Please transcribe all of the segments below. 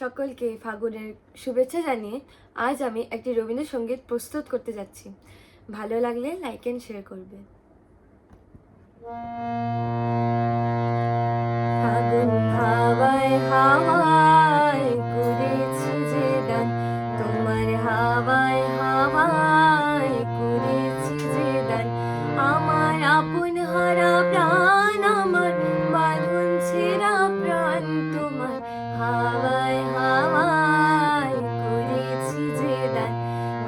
সকলকে ফাগুনের শুভেচ্ছা জানিয়ে আজ আমি একটি রবীন্দ্রসঙ্গীত প্রস্তুত করতে যাচ্ছি। ভালো লাগলে লাইক এন্ড শেয়ার করবে। ফাগুন হাওয়ায় হাওয়ায় করেছি যে দান, তোমার হাওয়ায় হাওয়ায় করেছি যে দান। আমার আপন হারা প্রাণ, আমার বাঁধন ছেঁড়া প্রাণ, তোমার হাওয়ায় হাওয়ায় করেছি যে দান।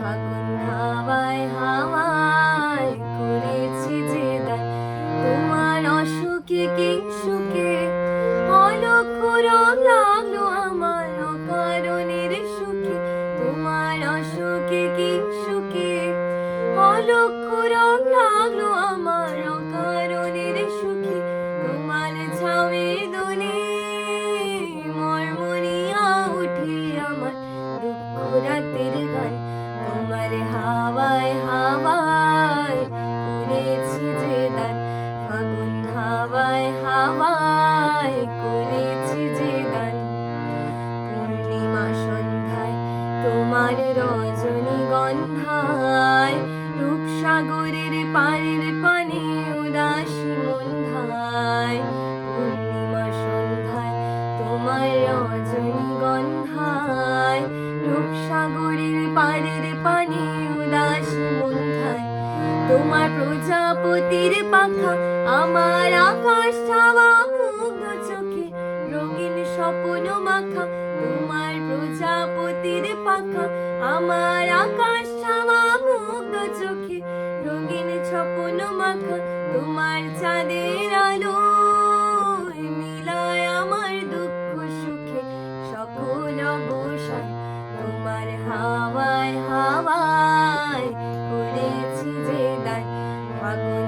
ফাগুন হাওয়ায় হাওয়ায় করেছি যে দান। তোমার অসুখে কিংসুখে অলক্ষ রং লাগলো আমার অকারণের সুখে। তোমার অসুখে কিংসুখে অলক্ষ রং লাগলো আমার অকারণের সুখে। তোমার ছাউয়ে দোলে মরমরিয়া উঠে আমার দুঃখ রাতের গান। তোমার হাওয়ায় হাওয়ায় করেছি যে দান। ফাগুন হাওয়ায় হাওয়ায় করেছি যে দান। পূর্ণিমা সন্ধ্যায় তোমার রজনীগন্ধায়, রূপসাগরের পাড়ের পানে উদাসী মন্ধায়। পূর্ণিমা সন্ধ্যায় তোমার রজনীগন্ধায়, রূপসাগরের পাড়ের পানে উদাসী মন্ধায়। তোমার প্রজাপতির পাখা আমার আকাশ ছাওয়া মুগ্ধ চোখে রঙিন স্বপ্ন মাখা। তোমার প্রজাপতির পাখা আমার আকাশ ছাওয়া মুগ্ধ চোখে রঙিন স্বপ্ন মাখা। তোমার চাঁদের আলো মিলায় আমার দুঃখ সুখে সকল অবসান। তোমার হাওয়ায় হাওয়ায় করেছি যে দান। ফাগুন